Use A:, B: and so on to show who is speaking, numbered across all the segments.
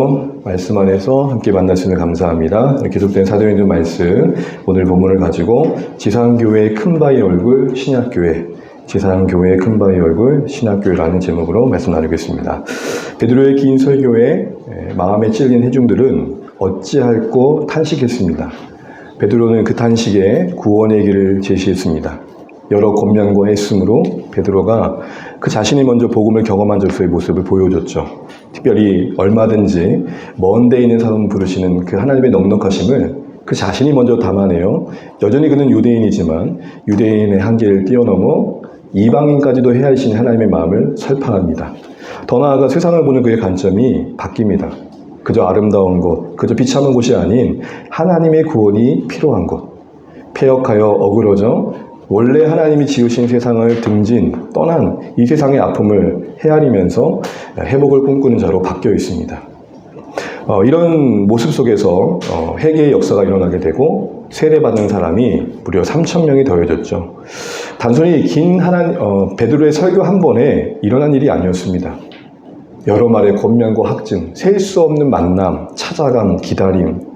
A: 오늘도 말씀 안에서 함께 만나시는 감사합니다. 계속된 사도행전 말씀, 오늘 본문을 가지고 지상교회의 큰바의 얼굴 신약교회, 지상교회의 큰바의 얼굴 신약교회라는 제목으로 말씀 나누겠습니다. 베드로의 긴 설교에 마음에 찔린 회중들은 어찌할꼬 탄식했습니다. 베드로는 그 탄식에 구원의 길을 제시했습니다. 여러 권면과 애씀으로 베드로가 그 자신이 먼저 복음을 경험한 자로서의 모습을 보여줬죠. 특별히 얼마든지 먼 데 있는 사람 부르시는 그 하나님의 넉넉하심을 그 자신이 먼저 담아내요. 여전히 그는 유대인이지만 유대인의 한계를 뛰어넘어 이방인까지도 해하시는 하나님의 마음을 설파합니다. 더 나아가 세상을 보는 그의 관점이 바뀝니다. 그저 아름다운 곳, 그저 비참한 곳이 아닌 하나님의 구원이 필요한 곳, 폐역하여 어그러져 원래 하나님이 지으신 세상을 등진, 떠난 이 세상의 아픔을 헤아리면서 회복을 꿈꾸는 자로 바뀌어 있습니다. 이런 모습 속에서 회개의 역사가 일어나게 되고 세례받는 사람이 무려 3,000명이 더해졌죠. 단순히 긴 베드로의 설교 한 번에 일어난 일이 아니었습니다. 여러 말의 권면과 학증, 셀 수 없는 만남, 찾아감, 기다림,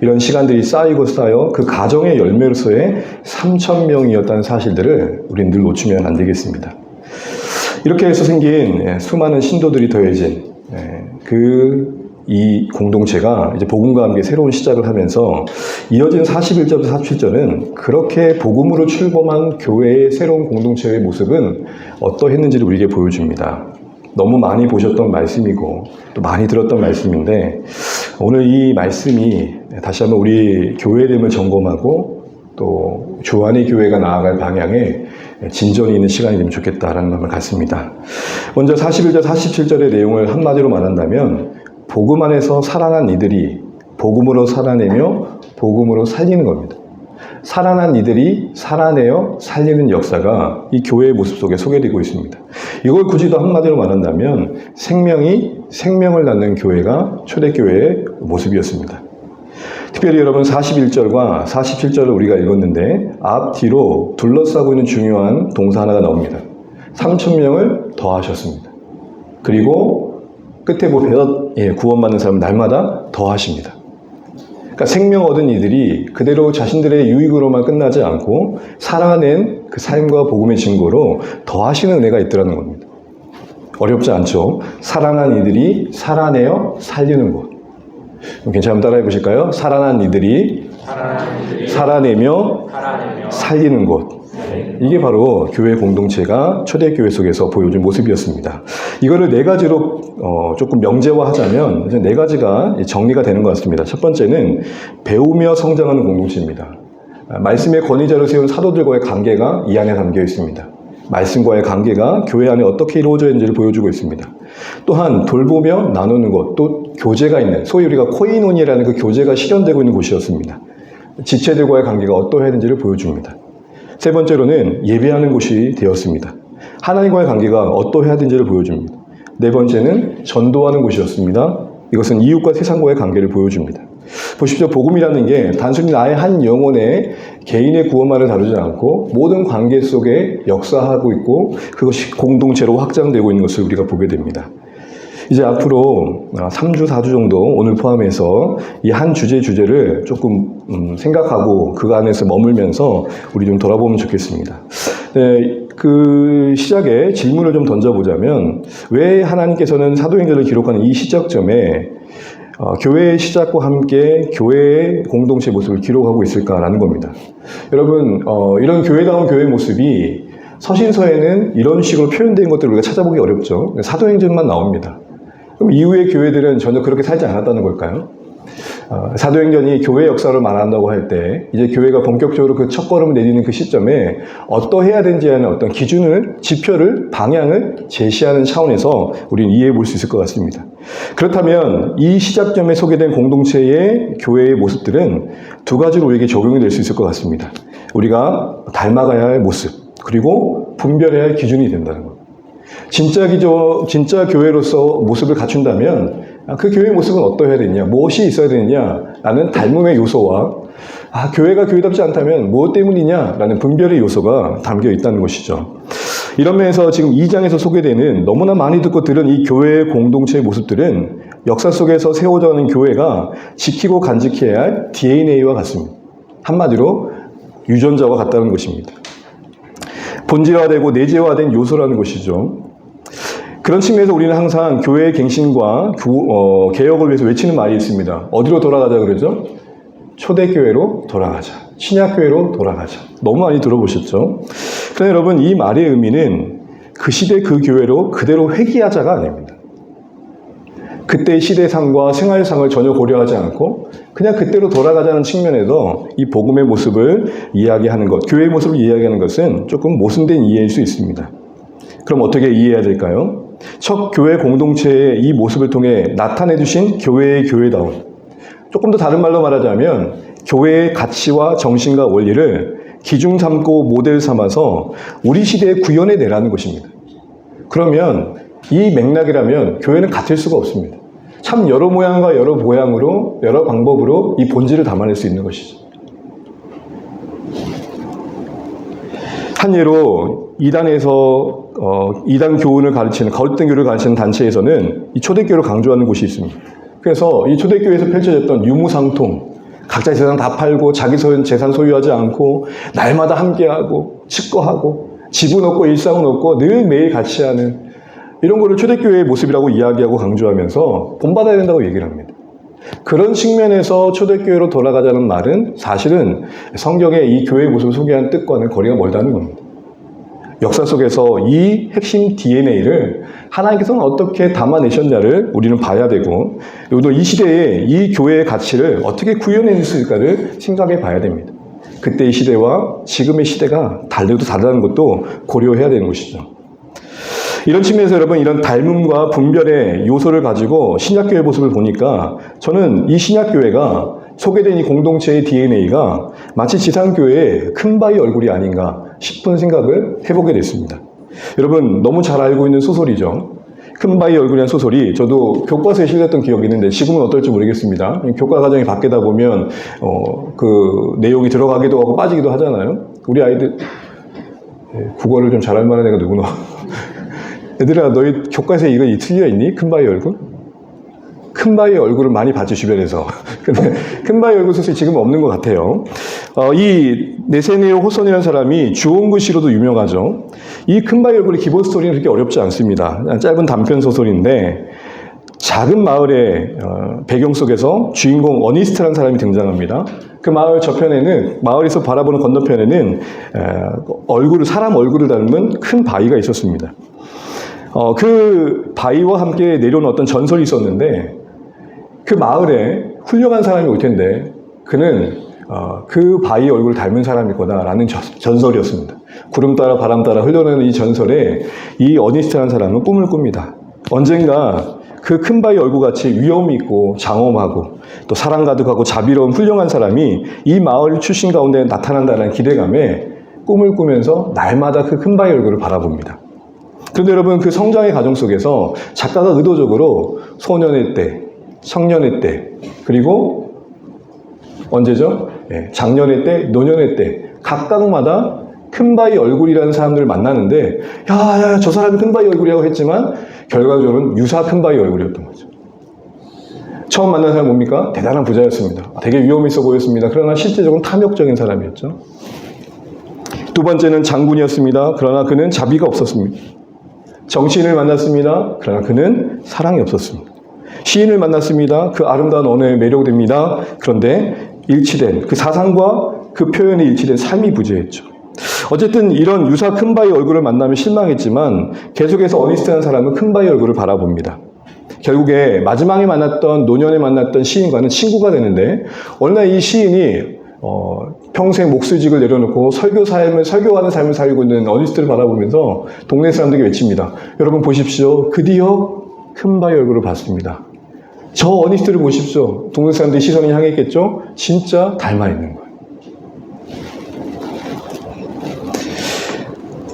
A: 이런 시간들이 쌓이고 쌓여 그 가정의 열매로서의 3,000명이었다는 사실들을 우리는 늘 놓치면 안 되겠습니다. 이렇게 해서 생긴 수많은 신도들이 더해진 이 공동체가 이제 복음과 함께 새로운 시작을 하면서 이어진 41절부터 47절은 그렇게 복음으로 출범한 교회의 새로운 공동체의 모습은 어떠했는지를 우리에게 보여줍니다. 너무 많이 보셨던 말씀이고 또 많이 들었던 말씀인데 오늘 이 말씀이 다시 한번 우리 교회됨을 점검하고 또 주 안의 교회가 나아갈 방향에 진전이 있는 시간이 되면 좋겠다라는 마음을 갖습니다. 먼저 41절, 47절의 내용을 한마디로 말한다면 복음 안에서 살아난 이들이 복음으로 살아내며 복음으로 살리는 겁니다. 살아난 이들이 살아내어 살리는 역사가 이 교회의 모습 속에 소개되고 있습니다. 이걸 굳이 더 한마디로 말한다면 생명이 생명을 낳는 교회가 초대교회의 모습이었습니다. 특별히 여러분 41절과 47절을 우리가 읽었는데 앞뒤로 둘러싸고 있는 중요한 동사 하나가 나옵니다. 3,000명을 더하셨습니다. 그리고 끝에 보면 구원받는 사람은 날마다 더하십니다. 그러니까 생명 얻은 이들이 그대로 자신들의 유익으로만 끝나지 않고 살아낸 그 삶과 복음의 증거로 더하시는 은혜가 있더라는 겁니다. 어렵지 않죠? 살아난 이들이 살아내어 살리는 것. 괜찮으면 따라해 보실까요? 살아난 이들이 살아내며 살리는 것. 이게 바로 교회 공동체가 초대교회 속에서 보여준 모습이었습니다. 이거를 네 가지로 조금 명제화하자면 네 가지가 정리가 되는 것 같습니다. 첫 번째는 배우며 성장하는 공동체입니다. 말씀의 권위자로 세운 사도들과의 관계가 이 안에 담겨 있습니다. 말씀과의 관계가 교회 안에 어떻게 이루어져 있는지를 보여주고 있습니다. 또한 돌보며 나누는 것, 또 교제가 있는, 소위 우리가 코이노니라는 그 교제가 실현되고 있는 곳이었습니다. 지체들과의 관계가 어떠해야 되는지를 보여줍니다. 세 번째로는 예배하는 곳이 되었습니다. 하나님과의 관계가 어떠해야 되는지를 보여줍니다. 네 번째는 전도하는 곳이었습니다. 이것은 이웃과 세상과의 관계를 보여줍니다. 보십시오. 복음이라는 게 단순히 나의 한 영혼의 개인의 구원만을 다루지 않고 모든 관계 속에 역사하고 있고 그것이 공동체로 확장되고 있는 것을 우리가 보게 됩니다. 이제 앞으로 3주, 4주 정도 오늘 포함해서 이 한 주제를 조금 생각하고 그 안에서 머물면서 우리 좀 돌아보면 좋겠습니다. 네, 그 시작에 질문을 좀 던져보자면 왜 하나님께서는 사도행전을 기록하는 이 시작점에 교회의 시작과 함께 교회의 공동체 모습을 기록하고 있을까라는 겁니다. 여러분, 이런 교회다운 교회 모습이 서신서에는 이런 식으로 표현된 것들을 우리가 찾아보기 어렵죠. 사도행전만 나옵니다. 그럼 이후의 교회들은 전혀 그렇게 살지 않았다는 걸까요? 사도행전이 교회 역사를 말한다고 할 때 이제 교회가 본격적으로 그 첫걸음을 내디는 그 시점에 어떠해야 되는지 하는 어떤 기준을, 지표를, 방향을 제시하는 차원에서 우리는 이해해 볼 수 있을 것 같습니다. 그렇다면 이 시작점에 소개된 공동체의 교회의 모습들은 두 가지로 우리에게 적용이 될 수 있을 것 같습니다. 우리가 닮아가야 할 모습, 그리고 분별해야 할 기준이 된다는 것. 진짜 교회로서 모습을 갖춘다면 그 교회의 모습은 어떠해야 되느냐, 무엇이 있어야 되느냐라는 닮음의 요소와 교회가 교회답지 않다면 무엇 때문이냐라는 분별의 요소가 담겨 있다는 것이죠. 이런 면에서 지금 2장에서 소개되는 너무나 많이 듣고 들은 이 교회의 공동체의 모습들은 역사 속에서 세워져가는 교회가 지키고 간직해야 할 DNA와 같습니다. 한마디로 유전자와 같다는 것입니다. 본질화되고 내재화된 요소라는 것이죠. 그런 측면에서 우리는 항상 교회의 갱신과 개혁을 위해서 외치는 말이 있습니다. 어디로 돌아가자 그러죠? 초대교회로 돌아가자. 신약교회로 돌아가자. 너무 많이 들어보셨죠? 그런데 여러분, 이 말의 의미는 그 시대 그 교회로 그대로 회귀하자가 아닙니다. 그때의 시대상과 생활상을 전혀 고려하지 않고 그냥 그때로 돌아가자는 측면에서 이 복음의 모습을 이야기하는 것, 교회의 모습을 이야기하는 것은 조금 모순된 이해일 수 있습니다. 그럼 어떻게 이해해야 될까요? 첫 교회 공동체의 이 모습을 통해 나타내 주신 교회의 교회다움. 조금 더 다른 말로 말하자면 교회의 가치와 정신과 원리를 기준 삼고 모델 삼아서 우리 시대에 구현해 내라는 것입니다. 그러면 이 맥락이라면 교회는 같을 수가 없습니다. 참 여러 모양과 여러 모양으로 여러 방법으로 이 본질을 담아낼 수 있는 것이죠. 한 예로 이단에서 이단 교훈을 가르치는 거짓된 교를 가르치는 단체에서는 이 초대교를 강조하는 곳이 있습니다. 그래서 이 초대교회에서 펼쳐졌던 유무상통, 각자 재산 다 팔고 자기 재산 소유하지 않고 날마다 함께하고 측거하고 집은 없고 일상은 없고 늘 매일 같이 하는 이런 거를 초대교회의 모습이라고 이야기하고 강조하면서 본받아야 된다고 얘기를 합니다. 그런 측면에서 초대교회로 돌아가자는 말은 사실은 성경에 이 교회의 모습을 소개한 뜻과는 거리가 멀다는 겁니다. 역사 속에서 이 핵심 DNA를 하나님께서는 어떻게 담아내셨냐를 우리는 봐야 되고, 또 이 시대에 이 교회의 가치를 어떻게 구현했을까를 생각해 봐야 됩니다. 그때의 시대와 지금의 시대가 달라도 다르다는 것도 고려해야 되는 것이죠. 이런 측면에서 여러분, 이런 닮음과 분별의 요소를 가지고 신약교회 모습을 보니까 저는 이 신약교회가 소개된 이 공동체의 DNA가 마치 지상교회의 큰 바위 얼굴이 아닌가 싶은 생각을 해보게 됐습니다. 여러분, 너무 잘 알고 있는 소설이죠. 큰 바위 얼굴이라는 소설이 저도 교과서에 실렸던 기억이 있는데 지금은 어떨지 모르겠습니다. 교과 과정이 바뀌다 보면 그 내용이 들어가기도 하고 빠지기도 하잖아요. 우리 아이들 국어를 좀 잘할 만한 애가 누구나. 얘들아, 너희 교과서에 이거 틀려있니? 큰 바위 얼굴? 큰 바위 얼굴을 많이 봤죠, 주변에서. 근데 큰 바위 얼굴 소설이 지금 없는 것 같아요. 이 네세네오 호손이라는 사람이 주온 글씨로도 유명하죠. 이 큰 바위 얼굴의 기본 스토리는 그렇게 어렵지 않습니다. 짧은 단편 소설인데 작은 마을의 배경 속에서 주인공 어니스트라는 사람이 등장합니다. 그 마을 저편에는, 마을에서 바라보는 건너편에는 사람 얼굴을 닮은 큰 바위가 있었습니다. 그 바위와 함께 내려온 어떤 전설이 있었는데 그 마을에 훌륭한 사람이 올 텐데 그는 그 바위 얼굴을 닮은 사람일 거다라는 전설이었습니다. 구름 따라 바람 따라 흘러내는 이 전설에 이 어니스트라는 사람은 꿈을 꿉니다. 언젠가 그 큰 바위 얼굴같이 위엄이 있고 장엄하고 또 사랑 가득하고 자비로운 훌륭한 사람이 이 마을 출신 가운데 나타난다는 기대감에 꿈을 꾸면서 날마다 그 큰 바위 얼굴을 바라봅니다. 그런데 여러분, 그 성장의 과정 속에서 작가가 의도적으로 소년의 때, 청년의 때, 그리고 언제죠? 장년의 때, 노년의 때 각각마다 큰 바위 얼굴이라는 사람들을 만나는데 야, 저 사람이 큰 바위 얼굴이라고 했지만 결과적으로는 유사 큰 바위 얼굴이었던 거죠. 처음 만난 사람은 뭡니까? 대단한 부자였습니다. 되게 위험 있어 보였습니다. 그러나 실제적으로는 탐욕적인 사람이었죠. 두 번째는 장군이었습니다. 그러나 그는 자비가 없었습니다. 정치인을 만났습니다. 그러나 그는 사랑이 없었습니다. 시인을 만났습니다. 그 아름다운 언어에 매료됩니다. 그런데 일치된 그 사상과 그 표현이 일치된 삶이 부재했죠. 어쨌든 이런 유사 큰 바위 얼굴을 만나면 실망했지만 계속해서 어니스트라는 사람은 큰 바위 얼굴을 바라봅니다. 결국에 마지막에 만났던 노년에 만났던 시인과는 친구가 되는데 어느 날 이 시인이 평생 목수직을 내려놓고 설교하는 삶을 살고 있는 어니스트를 바라보면서 동네 사람들에게 외칩니다. 여러분 보십시오. 드디어 큰 바위 얼굴을 봤습니다. 저 어니스트를 보십시오. 동네 사람들이 시선이 향했겠죠? 진짜 닮아 있는 거예요.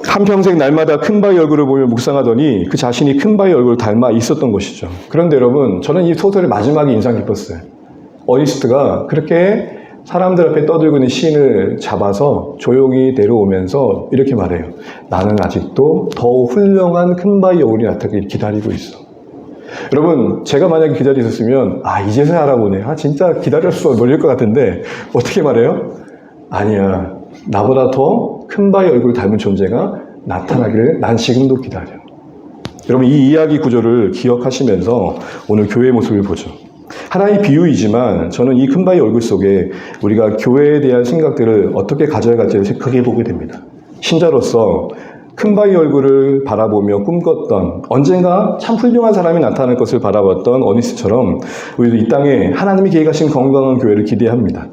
A: 한평생 날마다 큰 바위 얼굴을 보며 묵상하더니 그 자신이 큰 바위 얼굴을 닮아 있었던 것이죠. 그런데 여러분, 저는 이 소설의 마지막이 인상 깊었어요. 어니스트가 그렇게 사람들 앞에 떠들고 있는 시인을 잡아서 조용히 내려오면서 이렇게 말해요. 나는 아직도 더 훌륭한 큰 바위 얼굴이 나타나길 기다리고 있어. 여러분, 제가 만약에 기다리고 있었으면 이제서야 알아보네. 진짜 기다렸어. 놀릴 것 같은데 어떻게 말해요? 아니야. 나보다 더 큰 바위 얼굴을 닮은 존재가 나타나기를 난 지금도 기다려. 여러분, 이 이야기 구조를 기억하시면서 오늘 교회의 모습을 보죠. 하나의 비유이지만 저는 이 큰 바위 얼굴 속에 우리가 교회에 대한 생각들을 어떻게 가져야 할지를 생각해 보게 됩니다. 신자로서 큰 바위 얼굴을 바라보며 꿈꿨던, 언젠가 참 훌륭한 사람이 나타날 것을 바라봤던 어니스처럼 우리도 이 땅에 하나님이 계획하신 건강한 교회를 기대합니다.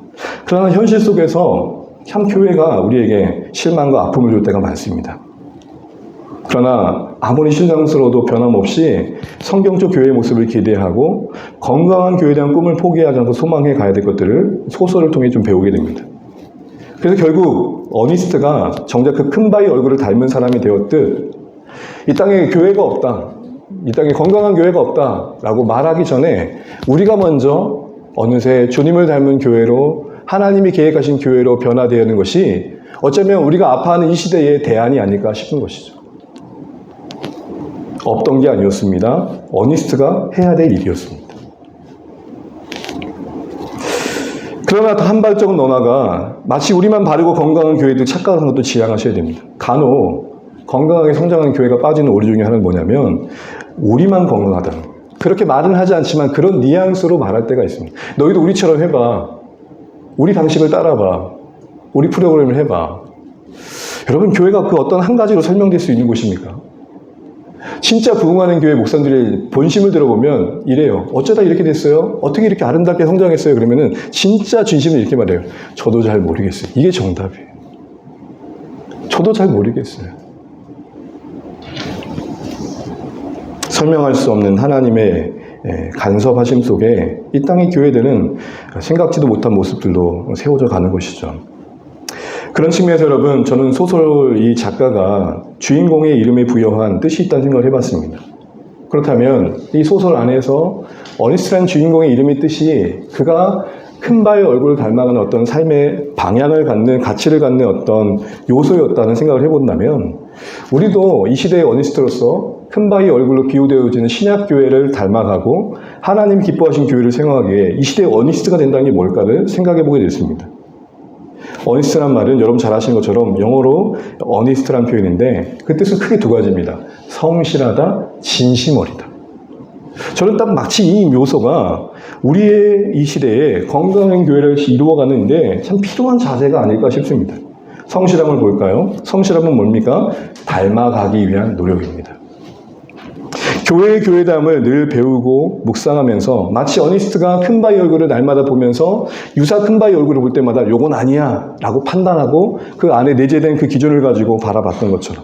A: 그러나 현실 속에서 참 교회가 우리에게 실망과 아픔을 줄 때가 많습니다. 그러나 아무리 신앙스러워도 변함없이 성경적 교회의 모습을 기대하고 건강한 교회에 대한 꿈을 포기하지 않고 소망해 가야 될 것들을 소설을 통해 좀 배우게 됩니다. 그래서 결국 어니스트가 정작 그 큰 바위 얼굴을 닮은 사람이 되었듯 이 땅에 교회가 없다, 이 땅에 건강한 교회가 없다라고 말하기 전에 우리가 먼저 어느새 주님을 닮은 교회로, 하나님이 계획하신 교회로 변화되는 것이 어쩌면 우리가 아파하는 이 시대의 대안이 아닐까 싶은 것이죠. 없던 게 아니었습니다. 어니스트가 해야 될 일이었습니다. 그러나 더 한 발짝 더 나아가 마치 우리만 바르고 건강한 교회들 착각하는 것도 지양하셔야 됩니다. 간혹 건강하게 성장하는 교회가 빠지는 오류 중에 하나는 뭐냐면 우리만 건강하다. 그렇게 말은 하지 않지만 그런 뉘앙스로 말할 때가 있습니다. 너희도 우리처럼 해봐. 우리 방식을 따라봐. 우리 프로그램을 해봐. 여러분, 교회가 그 어떤 한 가지로 설명될 수 있는 곳입니까? 진짜 부흥하는 교회 목사님들의 본심을 들어보면 이래요. 어쩌다 이렇게 됐어요? 어떻게 이렇게 아름답게 성장했어요? 그러면은 진짜 진심을 이렇게 말해요. 저도 잘 모르겠어요. 이게 정답이에요. 저도 잘 모르겠어요. 설명할 수 없는 하나님의 간섭하심 속에 이 땅의 교회들은 생각지도 못한 모습들로 세워져 가는 것이죠. 그런 측면에서 여러분, 저는 소설 이 작가가 주인공의 이름에 부여한 뜻이 있다는 생각을 해봤습니다. 그렇다면 이 소설 안에서 어니스트라는 주인공의 이름의 뜻이 그가 큰 바위 얼굴을 닮아가는 어떤 삶의 방향을 갖는, 가치를 갖는 어떤 요소였다는 생각을 해본다면 우리도 이 시대의 어니스트로서 큰 바위 얼굴로 비유되어지는 신약교회를 닮아가고 하나님이 기뻐하신 교회를 생각하기에 이 시대의 어니스트가 된다는 게 뭘까를 생각해보게 됐습니다. 어니스트란 말은 여러분 잘 아시는 것처럼 영어로 어니스트란 표현인데 그 뜻은 크게 두 가지입니다. 성실하다, 진심어리다. 저는 딱 마치 이 묘소가 우리의 이 시대에 건강한 교회를 이루어가는데 참 필요한 자세가 아닐까 싶습니다. 성실함을 볼까요? 성실함은 뭡니까? 닮아가기 위한 노력입니다. 교회의 교회담을 늘 배우고 묵상하면서 마치 어니스트가 큰 바위 얼굴을 날마다 보면서 유사 큰 바위 얼굴을 볼 때마다 요건 아니야 라고 판단하고 그 안에 내재된 그 기준을 가지고 바라봤던 것처럼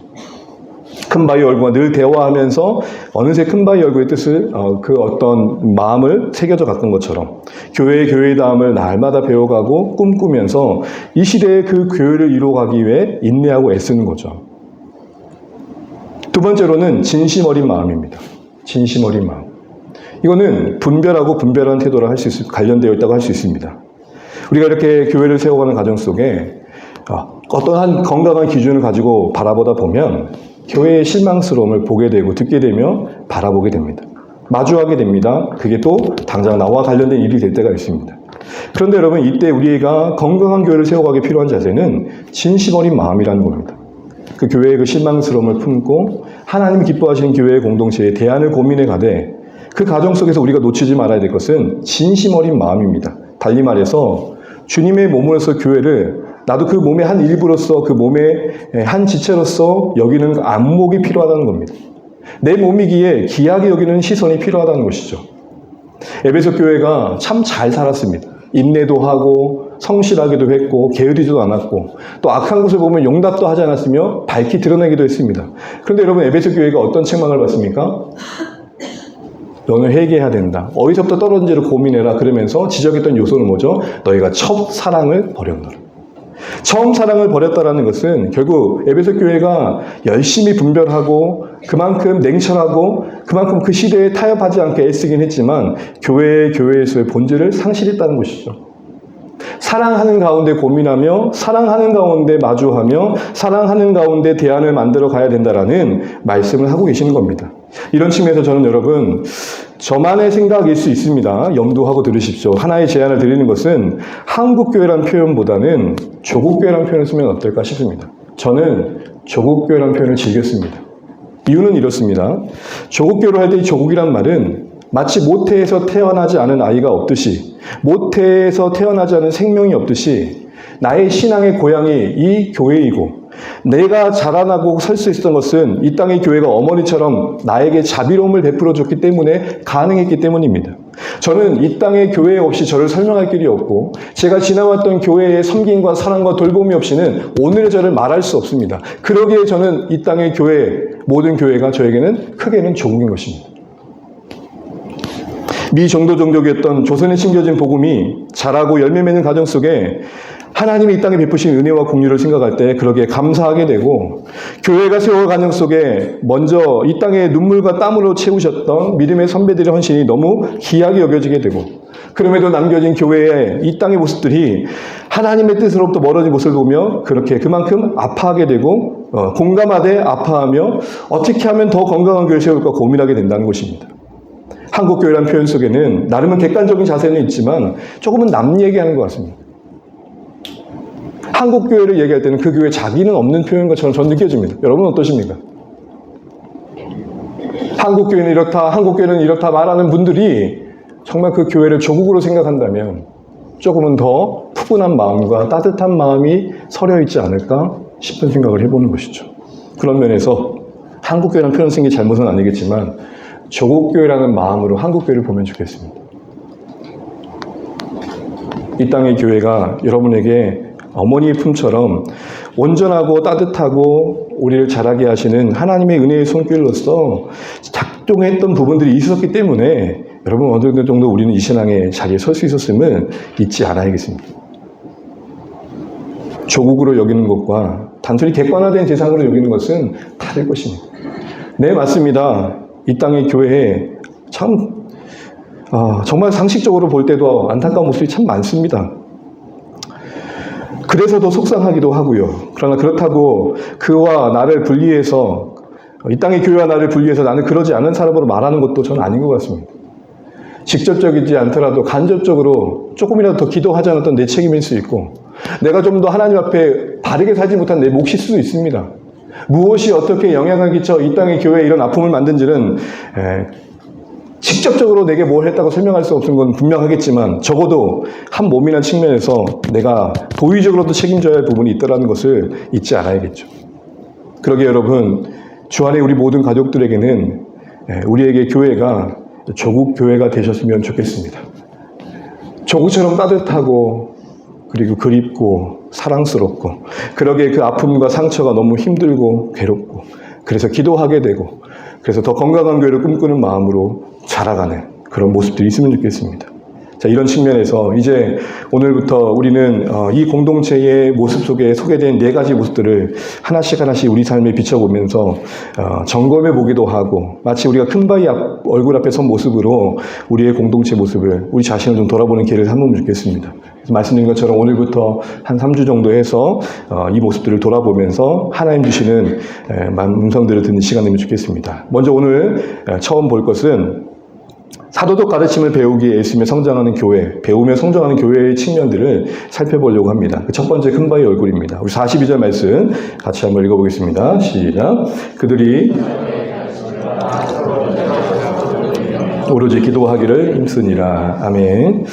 A: 큰 바위 얼굴과 늘 대화하면서 어느새 큰 바위 얼굴의 뜻을 그 어떤 마음을 새겨져 갔던 것처럼 교회의 교회담을 날마다 배워가고 꿈꾸면서 이 시대의 그 교회를 이루어가기 위해 인내하고 애쓰는 거죠. 두 번째로는 진심 어린 마음입니다. 진심 어린 마음. 이거는 분별하고 분별한 태도를 관련되어 있다고 할 수 있습니다. 우리가 이렇게 교회를 세워가는 과정 속에 어떠한 건강한 기준을 가지고 바라보다 보면 교회의 실망스러움을 보게 되고 듣게 되며 바라보게 됩니다. 마주하게 됩니다. 그게 또 당장 나와 관련된 일이 될 때가 있습니다. 그런데 여러분, 이때 우리가 건강한 교회를 세워가기 필요한 자세는 진심 어린 마음이라는 겁니다. 그 교회의 그 실망스러움을 품고 하나님이 기뻐하시는 교회의 공동체에 대안을 고민해 가되 그 과정 속에서 우리가 놓치지 말아야 될 것은 진심 어린 마음입니다. 달리 말해서 주님의 몸으로서 교회를 나도 그 몸의 한 일부로서 그 몸의 한 지체로서 여기는 안목이 필요하다는 겁니다. 내 몸이기에 귀하게 여기는 시선이 필요하다는 것이죠. 에베소 교회가 참 잘 살았습니다. 인내도 하고 성실하기도 했고 게으르지도 않았고 또 악한 것을 보면 용납도 하지 않았으며 밝히 드러내기도 했습니다. 그런데 여러분, 에베소 교회가 어떤 책망을 받습니까? 너는 회개해야 된다. 어디서부터 떨어진지를 고민해라. 그러면서 지적했던 요소는 뭐죠? 너희가 첫 사랑을 버렸노라. 처음 사랑을 버렸다라는 것은 결국 에베소 교회가 열심히 분별하고 그만큼 냉철하고 그만큼 그 시대에 타협하지 않게 애쓰긴 했지만 교회에서의 본질을 상실했다는 것이죠. 사랑하는 가운데 고민하며 사랑하는 가운데 마주하며 사랑하는 가운데 대안을 만들어 가야 된다라는 말씀을 하고 계시는 겁니다. 이런 측면에서 저는 여러분 저만의 생각일 수 있습니다. 염두하고 들으십시오. 하나의 제안을 드리는 것은 한국교회라는 표현보다는 조국교회라는 표현을 쓰면 어떨까 싶습니다. 저는 조국교회라는 표현을 즐겼습니다. 이유는 이렇습니다. 조국교회로 할 때 이 조국이란 말은 마치 모태에서 태어나지 않은 아이가 없듯이 모태에서 태어나지 않은 생명이 없듯이 나의 신앙의 고향이 이 교회이고 내가 자라나고 설 수 있었던 것은 이 땅의 교회가 어머니처럼 나에게 자비로움을 베풀어 줬기 때문에 가능했기 때문입니다. 저는 이 땅의 교회 없이 저를 설명할 길이 없고 제가 지나왔던 교회의 섬김과 사랑과 돌봄이 없이는 오늘의 저를 말할 수 없습니다. 그러기에 저는 이 땅의 교회, 모든 교회가 저에게는 크게는 조국인 것입니다. 미정도 종족이었던 조선에 심겨진 복음이 자라고 열매 맺는 과정 속에 하나님이 이 땅에 베푸신 은혜와 공유를 생각할 때 그러기에 감사하게 되고 교회가 세워갈 과정 속에 먼저 이 땅에 눈물과 땀으로 채우셨던 믿음의 선배들의 헌신이 너무 귀하게 여겨지게 되고 그럼에도 남겨진 교회의 이 땅의 모습들이 하나님의 뜻으로부터 멀어진 모습을 보며 그렇게 그만큼 아파하게 되고 공감하되 아파하며 어떻게 하면 더 건강한 교회를 세울까 고민하게 된다는 것입니다. 한국교회라는 표현 속에는 나름은 객관적인 자세는 있지만 조금은 남 얘기하는 것 같습니다. 한국교회를 얘기할 때는 그 교회에 자기는 없는 표현 것처럼 전 느껴집니다. 여러분은 어떠십니까? 한국교회는 이렇다, 한국교회는 이렇다 말하는 분들이 정말 그 교회를 조국으로 생각한다면 조금은 더 푸근한 마음과 따뜻한 마음이 서려 있지 않을까 싶은 생각을 해보는 것이죠. 그런 면에서 한국교회라는 표현 쓴 게 잘못은 아니겠지만 조국교회라는 마음으로 한국교회를 보면 좋겠습니다. 이 땅의 교회가 여러분에게 어머니의 품처럼 온전하고 따뜻하고 우리를 자라게 하시는 하나님의 은혜의 손길로서 작동했던 부분들이 있었기 때문에 여러분 어느 정도 우리는 이 신앙의 자리에 설 수 있었음을 잊지 않아야겠습니다. 조국으로 여기는 것과 단순히 객관화된 대상으로 여기는 것은 다를 것입니다. 네, 맞습니다. 이 땅의 교회에 참 정말 상식적으로 볼 때도 안타까운 모습이 참 많습니다. 그래서 더 속상하기도 하고요. 그러나 그렇다고 그와 나를 분리해서 이 땅의 교회와 나를 분리해서 나는 그러지 않은 사람으로 말하는 것도 저는 아닌 것 같습니다. 직접적이지 않더라도 간접적으로 조금이라도 더 기도하지 않았던 내 책임일 수 있고 내가 좀 더 하나님 앞에 바르게 살지 못한 내 몫일 수도 있습니다. 무엇이 어떻게 영향을 끼쳐 이 땅의 교회에 이런 아픔을 만든지는 직접적으로 내게 뭘 했다고 설명할 수 없는 건 분명하겠지만 적어도 한 몸이라는 측면에서 내가 도의적으로도 책임져야 할 부분이 있다는 것을 잊지 않아야겠죠. 그러게 여러분 주 안에 우리 모든 가족들에게는 우리에게 교회가 조국 교회가 되셨으면 좋겠습니다. 조국처럼 따뜻하고 그리고 그립고 사랑스럽고 그러게 그 아픔과 상처가 너무 힘들고 괴롭고 그래서 기도하게 되고 그래서 더 건강한 교회를 꿈꾸는 마음으로 자라가는 그런 모습들이 있으면 좋겠습니다. 자, 이런 측면에서 이제 오늘부터 우리는 이 공동체의 모습 속에 소개된 4가지 모습들을 하나씩 우리 삶에 비춰보면서 점검해 보기도 하고 마치 우리가 큰 바위 얼굴 앞에 선 모습으로 우리의 공동체 모습을 우리 자신을 좀 돌아보는 기회를 삼으면 좋겠습니다. 그래서 말씀드린 것처럼 오늘부터 한 3주 정도 해서 이 모습들을 돌아보면서 하나님 주시는 음성들을 듣는 시간이면 좋겠습니다. 먼저 오늘 처음 볼 것은 사도적 가르침을 배우기에 애쓰며 성장하는 교회, 배우며 성장하는 교회의 측면들을 살펴보려고 합니다. 첫 번째 큰 바위 얼굴입니다. 우리 42절 말씀 같이 한번 읽어보겠습니다. 시작. 그들이 오로지 기도하기를 힘쓰니라. 아멘.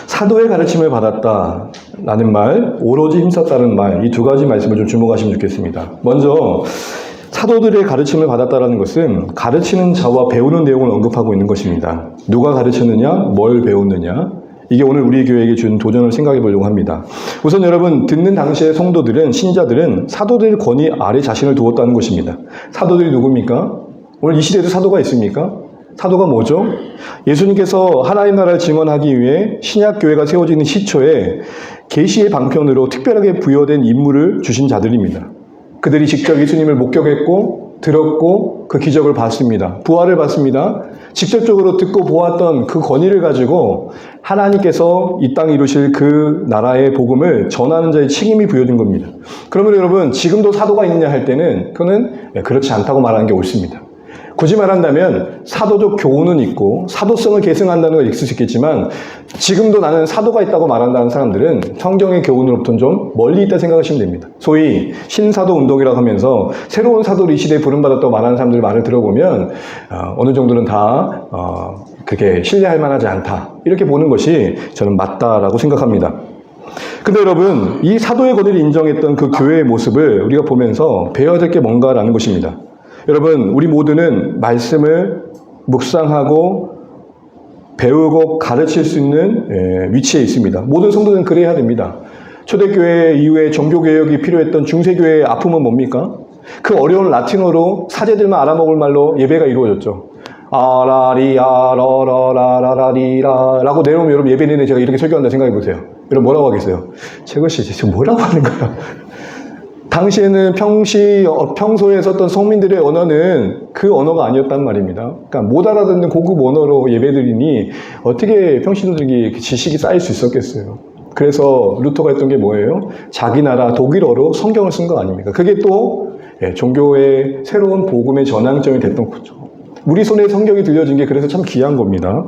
A: 사도의 가르침을 받았다라는 말, 오로지 힘썼다는 말, 이 2가지 말씀을 좀 주목하시면 좋겠습니다. 먼저 사도들의 가르침을 받았다는 것은 가르치는 자와 배우는 내용을 언급하고 있는 것입니다. 누가 가르쳤느냐, 뭘 배웠느냐, 이게 오늘 우리 교회에게 준 도전을 생각해 보려고 합니다. 우선 여러분, 듣는 당시의 성도들은, 신자들은 사도들의 권위 아래 자신을 두었다는 것입니다. 사도들이 누굽니까? 오늘 이 시대에도 사도가 있습니까? 사도가 뭐죠? 예수님께서 하나님 나라를 증언하기 위해 신약교회가 세워지는 시초에 계시의 방편으로 특별하게 부여된 임무를 주신 자들입니다. 그들이 직접 예수님을 목격했고 들었고 그 기적을 봤습니다. 부활을 봤습니다. 직접적으로 듣고 보았던 그 권위를 가지고 하나님께서 이 땅에 이루실 그 나라의 복음을 전하는 자의 책임이 부여된 겁니다. 그러면 여러분, 지금도 사도가 있느냐 할 때는 그거는 그렇지 않다고 말하는 게 옳습니다. 굳이 말한다면 사도적 교훈은 있고 사도성을 계승한다는 걸 있을 수 있겠지만, 지금도 나는 사도가 있다고 말한다는 사람들은 성경의 교훈으로부터는 좀 멀리 있다 생각하시면 됩니다. 소위 신사도 운동이라고 하면서 새로운 사도를 이 시대에 부름받았다고 말하는 사람들 말을 들어보면 어느 정도는 다 그게 신뢰할 만하지 않다, 이렇게 보는 것이 저는 맞다라고 생각합니다. 근데 여러분, 이 사도의 권위를 인정했던 그 교회의 모습을 우리가 보면서 배워야 될 게 뭔가라는 것입니다. 여러분, 우리 모두는 말씀을 묵상하고 배우고 가르칠 수 있는 위치에 있습니다. 모든 성도들은 그래야 됩니다. 초대교회 이후에 종교개혁이 필요했던 중세교회의 아픔은 뭡니까? 그 어려운 라틴어로 사제들만 알아먹을 말로 예배가 이루어졌죠. 아라리아 러러라라리라 라고 내려오면 여러분, 예배 내내 제가 이렇게 설교한다 생각해 보세요. 여러분 뭐라고 하겠어요? 최것이 지금 뭐라고 하는 거야? 당시에는 평소에 썼던 성민들의 언어는 그 언어가 아니었단 말입니다. 그러니까 못 알아듣는 고급 언어로 예배드리니 어떻게 평신도들에게 지식이 쌓일 수 있었겠어요. 그래서 루터가 했던 게 뭐예요? 자기 나라 독일어로 성경을 쓴 거 아닙니까? 그게 또 종교의 새로운 복음의 전환점이 됐던 거죠. 우리 손에 성경이 들려진 게 그래서 참 귀한 겁니다.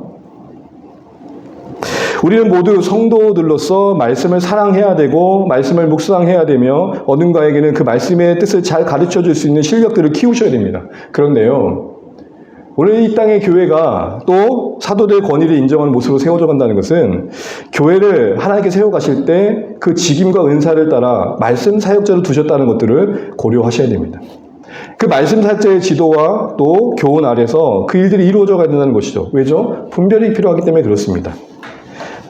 A: 우리는 모두 성도들로서 말씀을 사랑해야 되고 말씀을 묵상해야 되며 어딘가에게는 그 말씀의 뜻을 잘 가르쳐 줄 수 있는 실력들을 키우셔야 됩니다. 그런데요, 오늘 이 땅의 교회가 또 사도들의 권위를 인정하는 모습으로 세워져 간다는 것은, 교회를 하나님께 세워가실 때 그 직임과 은사를 따라 말씀 사역자를 두셨다는 것들을 고려하셔야 됩니다. 그 말씀 사역자의 지도와 또 교훈 아래서 그 일들이 이루어져 가야 된다는 것이죠. 왜죠? 분별이 필요하기 때문에 그렇습니다.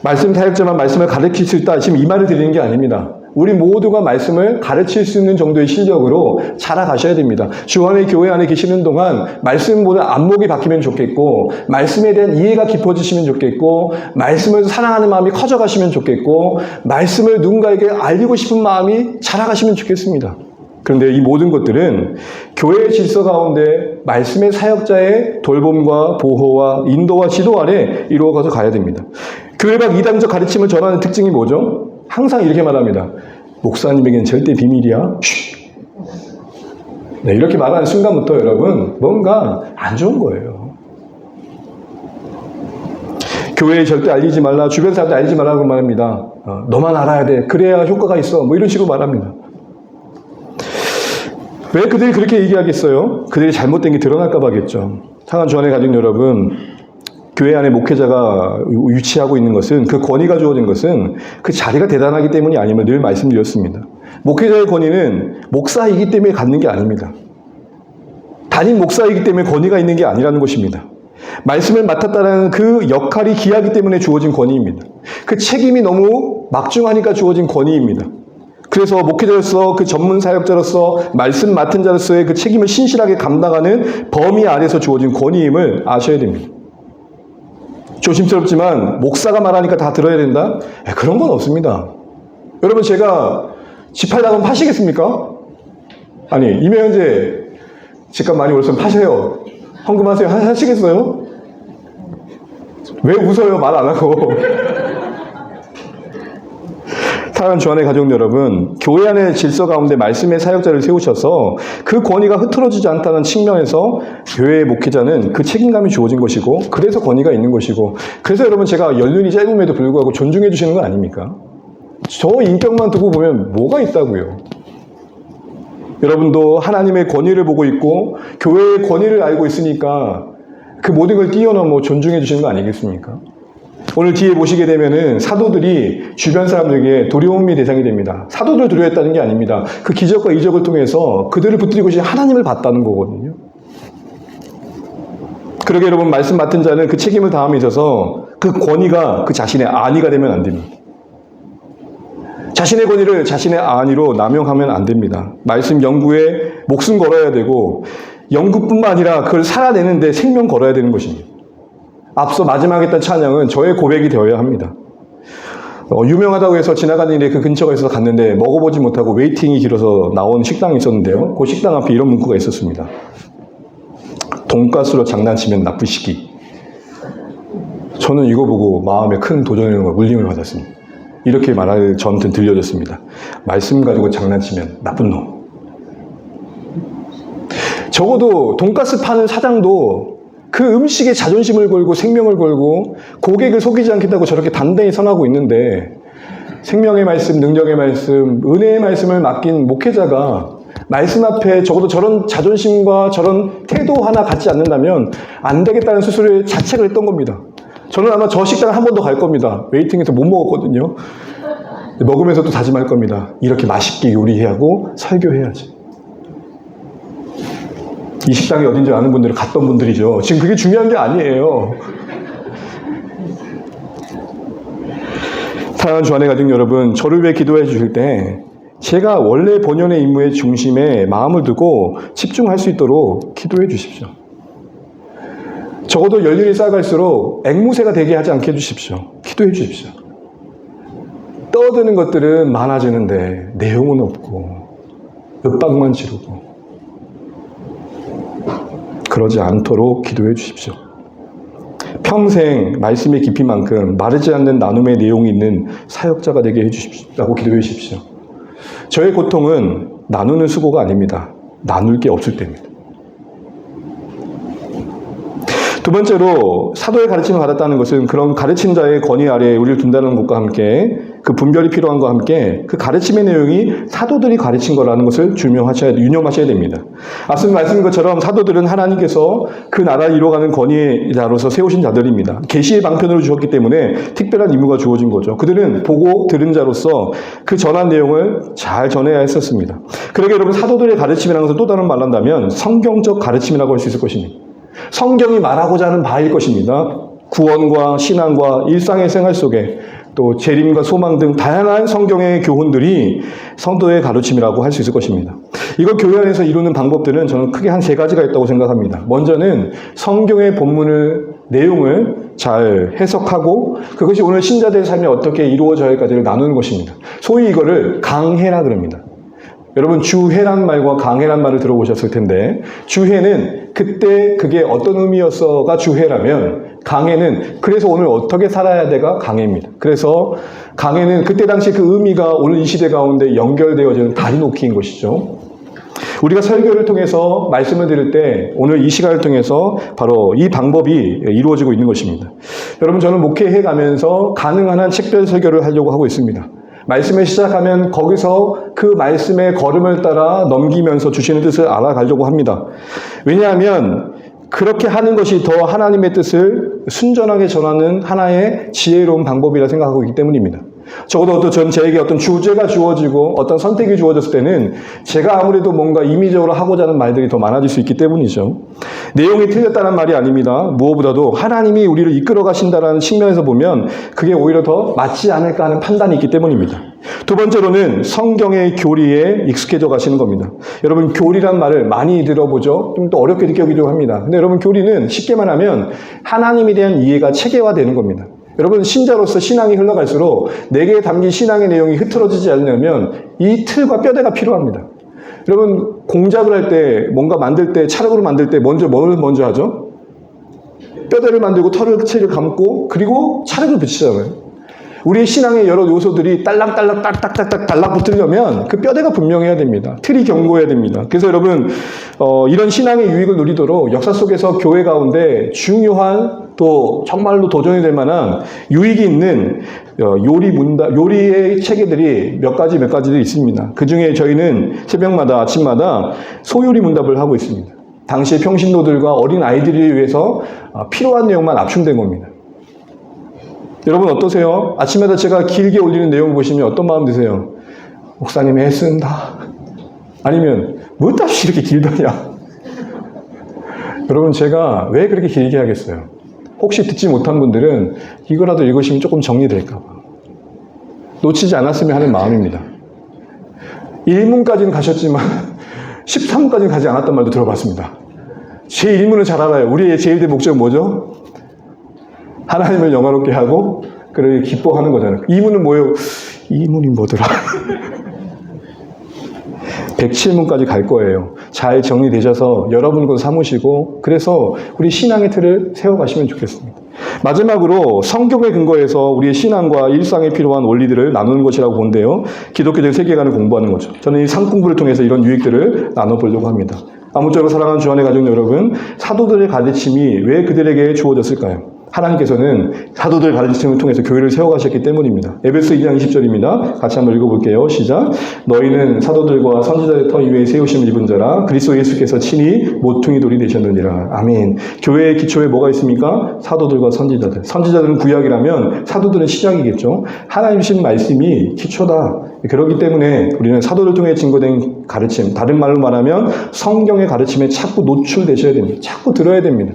A: 말씀 사역자만 말씀을 가르칠 수 있다, 지금 이 말을 드리는 게 아닙니다. 우리 모두가 말씀을 가르칠 수 있는 정도의 실력으로 자라가셔야 됩니다. 주 안에 교회 안에 계시는 동안 말씀보다 안목이 바뀌면 좋겠고, 말씀에 대한 이해가 깊어지시면 좋겠고, 말씀을 사랑하는 마음이 커져가시면 좋겠고, 말씀을 누군가에게 알리고 싶은 마음이 자라가시면 좋겠습니다. 그런데 이 모든 것들은 교회의 질서 가운데 말씀의 사역자의 돌봄과 보호와 인도와 지도 아래 이루어가서 가야 됩니다. 교회가 이단적 가르침을 전하는 특징이 뭐죠? 항상 이렇게 말합니다. 목사님에게는 절대 비밀이야. 네, 이렇게 말하는 순간부터 여러분, 뭔가 안 좋은 거예요. 교회에 절대 알리지 말라, 주변 사람들 알리지 말라고 말합니다. 너만 알아야 돼. 그래야 효과가 있어. 뭐 이런 식으로 말합니다. 왜 그들이 그렇게 얘기하겠어요? 그들이 잘못된 게 드러날까 봐겠죠. 사랑하는 주 안에 가진 여러분, 교회 안에 목회자가 위치하고 있는 것은, 그 권위가 주어진 것은 그 자리가 대단하기 때문이 아님을 늘 말씀드렸습니다. 목회자의 권위는 목사이기 때문에 갖는 게 아닙니다. 담임 목사이기 때문에 권위가 있는 게 아니라는 것입니다. 말씀을 맡았다는 그 역할이 귀하기 때문에 주어진 권위입니다. 그 책임이 너무 막중하니까 주어진 권위입니다. 그래서 목회자로서, 그 전문 사역자로서, 말씀 맡은 자로서의 그 책임을 신실하게 감당하는 범위 아래서 주어진 권위임을 아셔야 됩니다. 조심스럽지만 목사가 말하니까 다 들어야 된다? 그런 건 없습니다. 여러분, 제가 집 팔라면 파시겠습니까? 아니, 이명현재 집값 많이 올라서 파셔요. 헌금하세요. 하시겠어요? 왜 웃어요? 말 안 하고. 사랑하는 주 안의 가족 여러분, 교회 안의 질서 가운데 말씀의 사역자를 세우셔서 그 권위가 흐트러지지 않다는 측면에서 교회의 목회자는 그 책임감이 주어진 것이고, 그래서 권위가 있는 것이고, 그래서 여러분, 제가 연륜이 짧음에도 불구하고 존중해 주시는 거 아닙니까? 저 인격만 두고 보면 뭐가 있다고요? 여러분도 하나님의 권위를 보고 있고 교회의 권위를 알고 있으니까 그 모든 걸 뛰어넘어 존중해 주시는 거 아니겠습니까? 오늘 뒤에 보시게 되면은 사도들이 주변 사람들에게 두려움의 대상이 됩니다. 사도들 두려워했다는 게 아닙니다. 그 기적과 이적을 통해서 그들을 붙들고 계신 하나님을 봤다는 거거든요. 그러게 여러분, 말씀 맡은 자는 그 책임을 다함에 있어서 그 권위가 그 자신의 안위가 되면 안 됩니다. 자신의 권위를 자신의 안위로 남용하면 안 됩니다. 말씀 연구에 목숨 걸어야 되고, 연구뿐만 아니라 그걸 살아내는데 생명 걸어야 되는 것입니다. 앞서 마지막에 했던 찬양은 저의 고백이 되어야 합니다. 유명하다고 해서 지나가는 일에 그 근처가 있어서 갔는데 먹어보지 못하고 웨이팅이 길어서 나온 식당이 있었는데요. 그 식당 앞에 이런 문구가 있었습니다. 돈가스로 장난치면 나쁘시기. 저는 이거 보고 마음에 큰 도전과 울림을 받았습니다. 이렇게 말할 저한테는 들려졌습니다. 말씀 가지고 장난치면 나쁜 놈. 적어도 돈가스 파는 사장도 그 음식에 자존심을 걸고 생명을 걸고 고객을 속이지 않겠다고 저렇게 단단히 선하고 있는데, 생명의 말씀, 능력의 말씀, 은혜의 말씀을 맡긴 목회자가 말씀 앞에 적어도 저런 자존심과 저런 태도 하나 갖지 않는다면 안 되겠다는 스스로의 자책을 했던 겁니다. 저는 아마 저 식당 한 번 더 갈 겁니다. 웨이팅에서 못 먹었거든요. 먹으면서 또 다짐할 겁니다. 이렇게 맛있게 요리하고 설교해야지. 이 식당이 어딘지 아는 분들은 갔던 분들이죠. 지금 그게 중요한 게 아니에요. 사랑하는 주안의 가족 여러분, 저를 위해 기도해 주실 때 제가 원래 본연의 임무의 중심에 마음을 두고 집중할 수 있도록 기도해 주십시오. 적어도 열일이 쌓아갈수록 앵무새가 되게 하지 않게 해주십시오. 기도해 주십시오. 떠드는 것들은 많아지는데 내용은 없고 윽박만 지르고, 그러지 않도록 기도해 주십시오. 평생 말씀의 깊이만큼 마르지 않는 나눔의 내용이 있는 사역자가 되게 해주십시오. 기도해 주십시오. 저의 고통은 나누는 수고가 아닙니다. 나눌 게 없을 때입니다. 두 번째로 사도의 가르침을 받았다는 것은 그런 가르친 자의 권위 아래에 우리를 둔다는 것과 함께, 그 분별이 필요한 것과 함께 그 가르침의 내용이 사도들이 가르친 거라는 것을 유념하셔야 됩니다. 앞서 말씀인 것처럼 사도들은 하나님께서 그 나라를 이루어가는 권위자로서 세우신 자들입니다. 계시의 방편으로 주었기 때문에 특별한 임무가 주어진 거죠. 그들은 보고 들은 자로서 그 전한 내용을 잘 전해야 했었습니다. 그러게 여러분, 사도들의 가르침이라는 것을 또 다른 말로 한다면 성경적 가르침이라고 할 수 있을 것입니다. 성경이 말하고자 하는 바일 것입니다. 구원과 신앙과 일상의 생활 속에 또 재림과 소망 등 다양한 성경의 교훈들이 성도의 가르침이라고 할 수 있을 것입니다. 이걸 교회 안에서 이루는 방법들은 저는 크게 한 3가지가 있다고 생각합니다. 먼저는 성경의 본문을, 내용을 잘 해석하고 그것이 오늘 신자들의 삶에 어떻게 이루어져야 할까를 나누는 것입니다. 소위 이거를 강해라 그럽니다. 여러분, 주해란 말과 강해란 말을 들어보셨을 텐데, 주해는 그때 그게 어떤 의미였어가 주해라면, 강해는 그래서 오늘 어떻게 살아야 돼가 강해입니다. 그래서 강해는 그때 당시 그 의미가 오늘 이 시대 가운데 연결되어지는 다리 놓기인 것이죠. 우리가 설교를 통해서 말씀을 드릴 때 오늘 이 시간을 통해서 바로 이 방법이 이루어지고 있는 것입니다. 여러분, 저는 목회해 가면서 가능한 한 책별 설교를 하려고 하고 있습니다. 말씀을 시작하면 거기서 그 말씀의 걸음을 따라 넘기면서 주시는 뜻을 알아가려고 합니다. 왜냐하면 그렇게 하는 것이 더 하나님의 뜻을 순전하게 전하는 하나의 지혜로운 방법이라 생각하고 있기 때문입니다. 적어도 전 저에게 어떤 주제가 주어지고 어떤 선택이 주어졌을 때는 제가 아무래도 뭔가 임의적으로 하고자 하는 말들이 더 많아질 수 있기 때문이죠. 내용이 틀렸다는 말이 아닙니다. 무엇보다도 하나님이 우리를 이끌어 가신다는 측면에서 보면 그게 오히려 더 맞지 않을까 하는 판단이 있기 때문입니다. 두 번째로는 성경의 교리에 익숙해져 가시는 겁니다. 여러분, 교리란 말을 많이 들어보죠. 좀 또 어렵게 느껴지기도 합니다. 근데 여러분, 교리는 쉽게 말하면 하나님에 대한 이해가 체계화되는 겁니다. 여러분, 신자로서 신앙이 흘러갈수록 내게 담긴 신앙의 내용이 흐트러지지 않으려면 이 틀과 뼈대가 필요합니다. 여러분, 공작을 할 때, 뭔가 만들 때, 찰흙으로 만들 때 뭘 먼저 하죠? 뼈대를 만들고 털을 감고 그리고 찰흙을 붙이잖아요. 우리의 신앙의 여러 요소들이 딸랑딸랑 딱딱딱딱 달라붙으려면 그 뼈대가 분명해야 됩니다. 틀이 견고해야 됩니다. 그래서 여러분, 이런 신앙의 유익을 누리도록 역사 속에서 교회 가운데 중요한 또 정말로 도전이 될 만한 유익이 있는 요리의 체계들이 몇 가지들이 있습니다. 그 중에 저희는 새벽마다 아침마다 소요리 문답을 하고 있습니다. 당시의 평신도들과 어린 아이들을 위해서 필요한 내용만 압축된 겁니다. 여러분 어떠세요? 아침마다 제가 길게 올리는 내용을 보시면 어떤 마음 드세요? 목사님이 애쓴다. 아니면 뭐 다시 이렇게 길더냐? 여러분, 제가 왜 그렇게 길게 하겠어요? 혹시 듣지 못한 분들은 이거라도 읽으시면 조금 정리될까 봐. 놓치지 않았으면 하는 마음입니다. 1문까지는 가셨지만 13문까지는 가지 않았단 말도 들어봤습니다. 제 1문을 잘 알아요. 우리의 제일 대 목적은 뭐죠? 하나님을 영화롭게 하고 그래 기뻐하는 거잖아요. 이문은 뭐예요? 이문이 뭐더라? 107문까지 갈 거예요. 잘 정리되셔서 여러분 것 사무시고 그래서 우리 신앙의 틀을 세워가시면 좋겠습니다. 마지막으로 성경에 근거해서 우리의 신앙과 일상에 필요한 원리들을 나누는 것이라고 본데요. 기독교적 세계관을 공부하는 거죠. 저는 이 상공부를 통해서 이런 유익들을 나눠보려고 합니다. 아무쪼록 사랑하는 주안의 가족 여러분, 사도들의 가르침이 왜 그들에게 주어졌을까요? 하나님께서는 사도들 가르침을 통해서 교회를 세워가셨기 때문입니다. 에베소 2장 20절입니다. 같이 한번 읽어볼게요. 시작. 너희는 사도들과 선지자의 터 위에 세우심을 입은 자라 그리스도 예수께서 친히 모퉁이 돌이 되셨느니라. 아멘. 교회의 기초에 뭐가 있습니까? 사도들과 선지자들. 선지자들은 구약이라면 사도들은 신약이겠죠. 하나님 주신 말씀이 기초다. 그렇기 때문에 우리는 사도를 통해 증거된 가르침, 다른 말로 말하면 성경의 가르침에 자꾸 노출되셔야 됩니다. 자꾸 들어야 됩니다.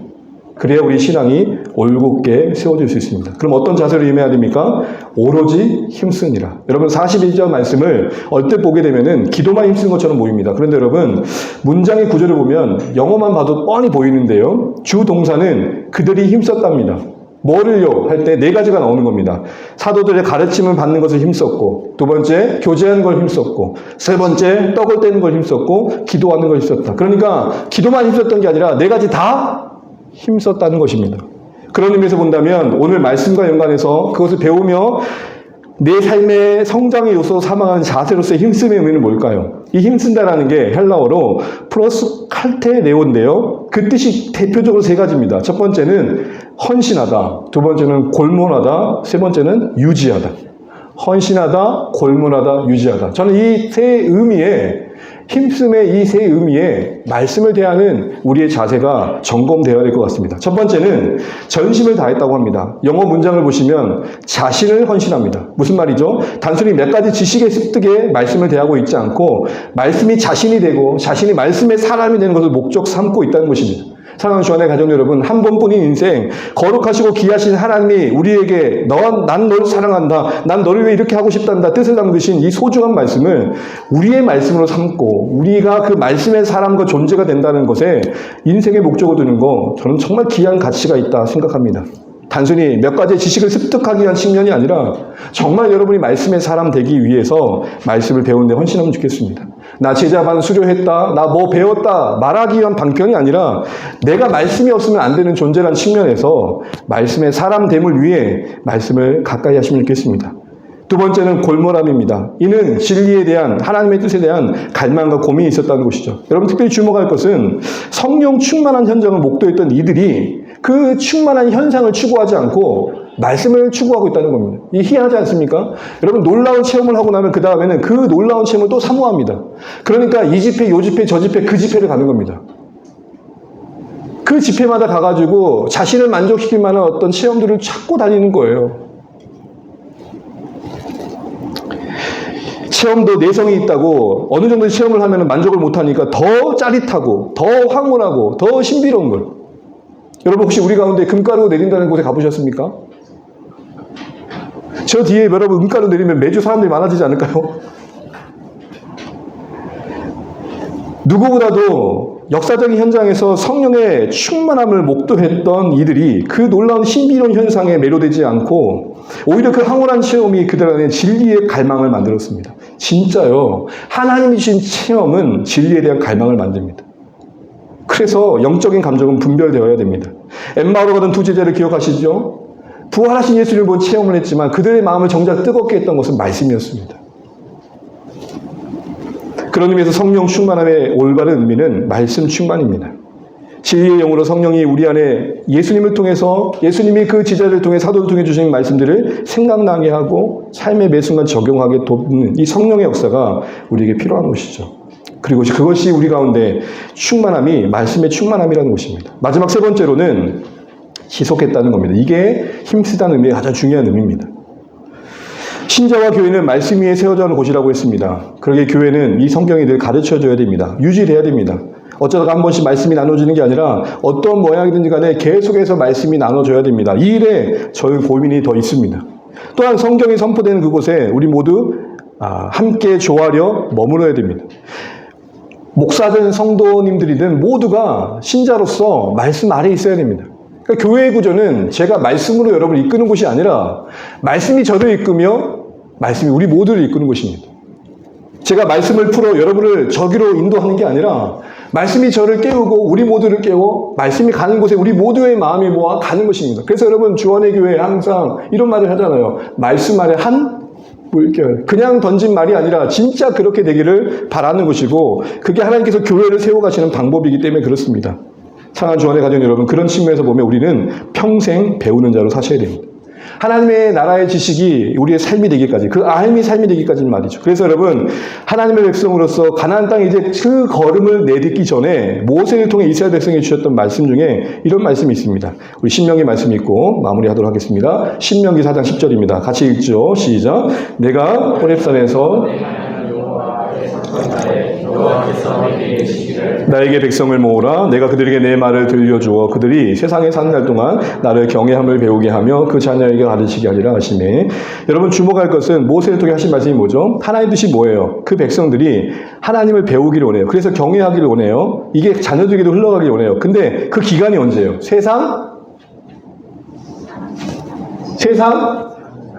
A: 그래야 우리 신앙이 올곧게 세워질 수 있습니다. 그럼 어떤 자세로 임해야 됩니까? 오로지 힘쓰니라. 여러분 41절 말씀을 얼핏 보게 되면은 기도만 힘쓰는 것처럼 보입니다. 그런데 여러분 문장의 구조를 보면 영어만 봐도 뻔히 보이는데요. 주 동사는 그들이 힘썼답니다. 뭐를요? 할 때 네 가지가 나오는 겁니다. 사도들의 가르침을 받는 것을 힘썼고, 두 번째 교제하는 걸 힘썼고, 세 번째 떡을 떼는 걸 힘썼고, 기도하는 걸 힘썼다. 그러니까 기도만 힘썼던 게 아니라 네 가지 다 힘썼다는 것입니다. 그런 의미에서 본다면 오늘 말씀과 연관해서 그것을 배우며 내 삶의 성장의 요소 삼아가는 자세로서의 힘씀의 의미는 뭘까요? 이 힘쓴다라는 게 헬라어로 플러스 칼테네오인데요. 그 뜻이 대표적으로 세 가지입니다. 첫 번째는 헌신하다, 두 번째는 골몰하다, 세 번째는 유지하다. 헌신하다, 골몰하다, 유지하다. 저는 이 세 의미에 힘씀의 이 세 의미에 말씀을 대하는 우리의 자세가 점검되어야 될 것 같습니다. 첫 번째는 전심을 다했다고 합니다. 영어 문장을 보시면 자신을 헌신합니다. 무슨 말이죠? 단순히 몇 가지 지식의 습득에 말씀을 대하고 있지 않고 말씀이 자신이 되고 자신이 말씀의 사람이 되는 것을 목적 삼고 있다는 것입니다. 사랑하는 주안의 가족 여러분, 한 번뿐인 인생, 거룩하시고 귀하신 하나님이 우리에게 난 너를 사랑한다, 난 너를 위해 이렇게 하고 싶단다 뜻을 담그신 이 소중한 말씀을 우리의 말씀으로 삼고 우리가 그 말씀의 사람과 존재가 된다는 것에 인생의 목적을 두는 거 저는 정말 귀한 가치가 있다 생각합니다. 단순히 몇 가지 지식을 습득하기 위한 측면이 아니라 정말 여러분이 말씀의 사람 되기 위해서 말씀을 배우는 데 헌신하면 좋겠습니다. 나 제자반 수료했다, 나 뭐 배웠다 말하기 위한 방편이 아니라 내가 말씀이 없으면 안 되는 존재라는 측면에서 말씀의 사람 됨을 위해 말씀을 가까이 하시면 좋겠습니다. 두 번째는 골몰함입니다. 이는 진리에 대한 하나님의 뜻에 대한 갈망과 고민이 있었다는 것이죠. 여러분 특별히 주목할 것은 성령 충만한 현장을 목도했던 이들이 그 충만한 현상을 추구하지 않고 말씀을 추구하고 있다는 겁니다. 이게 희한하지 않습니까? 여러분 놀라운 체험을 하고 나면 그 다음에는 그 놀라운 체험을 또 사모합니다. 그러니까 이 집회, 요 집회, 저 집회, 그 집회를 가는 겁니다. 그 집회마다 가가지고 자신을 만족시킬 만한 어떤 체험들을 찾고 다니는 거예요. 체험도 내성이 있다고 어느 정도 체험을 하면 만족을 못하니까 더 짜릿하고 더 황홀하고 더 신비로운 걸. 여러분 혹시 우리 가운데 금가루 내린다는 곳에 가보셨습니까? 저 뒤에 여러분 금가루 내리면 매주 사람들이 많아지지 않을까요? 누구보다도 역사적인 현장에서 성령의 충만함을 목도했던 이들이 그 놀라운 신비로운 현상에 매료되지 않고 오히려 그 황홀한 체험이 그들 안에 진리의 갈망을 만들었습니다. 진짜요. 하나님이 주신 체험은 진리에 대한 갈망을 만듭니다. 그래서 영적인 감정은 분별되어야 됩니다. 엠마오로 가던 두 제자를 기억하시죠? 부활하신 예수를 본 체험을 했지만 그들의 마음을 정작 뜨겁게 했던 것은 말씀이었습니다. 그런 의미에서 성령 충만함의 올바른 의미는 말씀 충만입니다. 진리의 영으로 성령이 우리 안에 예수님을 통해서 예수님이 그 제자를 통해 사도를 통해 주신 말씀들을 생각나게 하고 삶의 매 순간 적용하게 돕는 이 성령의 역사가 우리에게 필요한 것이죠. 그리고 그것이 우리 가운데 충만함이 말씀의 충만함이라는 것입니다. 마지막 세 번째로는 지속했다는 겁니다. 이게 힘쓰다는 의미의 가장 중요한 의미입니다. 신자와 교회는 말씀 위에 세워져 하는 곳이라고 했습니다. 그러기에 교회는 이 성경이 늘 가르쳐줘야 됩니다. 유지돼야 됩니다. 어쩌다가 한 번씩 말씀이 나눠지는 게 아니라 어떤 모양이든지 간에 계속해서 말씀이 나눠져야 됩니다. 이 일에 저희 고민이 더 있습니다. 또한 성경이 선포되는 그곳에 우리 모두 함께 조화려 머무러야 됩니다. 목사든 성도님들이든 모두가 신자로서 말씀 아래에 있어야 됩니다. 그러니까 교회의 구조는 제가 말씀으로 여러분을 이끄는 곳이 아니라 말씀이 저를 이끄며 말씀이 우리 모두를 이끄는 곳입니다. 제가 말씀을 풀어 여러분을 저기로 인도하는 게 아니라 말씀이 저를 깨우고 우리 모두를 깨워 말씀이 가는 곳에 우리 모두의 마음이 모아 가는 것입니다. 그래서 여러분 주원의 교회에 항상 이런 말을 하잖아요. 말씀 아래 한 물결. 그냥 던진 말이 아니라 진짜 그렇게 되기를 바라는 것이고 그게 하나님께서 교회를 세워가시는 방법이기 때문에 그렇습니다. 사랑하는 주원의 가족 여러분, 그런 측면에서 보면 우리는 평생 배우는 자로 사셔야 됩니다. 하나님의 나라의 지식이 우리의 삶이 되기까지, 그 삶이 삶이 되기까지는 말이죠. 그래서 여러분, 하나님의 백성으로서 가나안 땅에 이제 그 걸음을 내딛기 전에 모세를 통해 이스라엘 백성에 주셨던 말씀 중에 이런 말씀이 있습니다. 우리 신명기 말씀이 있고 마무리하도록 하겠습니다. 신명기 4장 10절입니다. 같이 읽죠. 시작. 내가 호렙산에서 나에게 백성을 모으라. 내가 그들에게 내 말을 들려주어 그들이 세상에 사는 날 동안 나를 경외함을 배우게 하며 그 자녀에게 가르치게 하리라 하시매. 여러분 주목할 것은 모세를 통해 하신 말씀이 뭐죠? 하나님의 뜻이 뭐예요? 그 백성들이 하나님을 배우기를 원해요. 그래서 경외하기를 원해요. 이게 자녀들에게도 흘러가기를 원해요. 근데 그 기간이 언제예요? 세상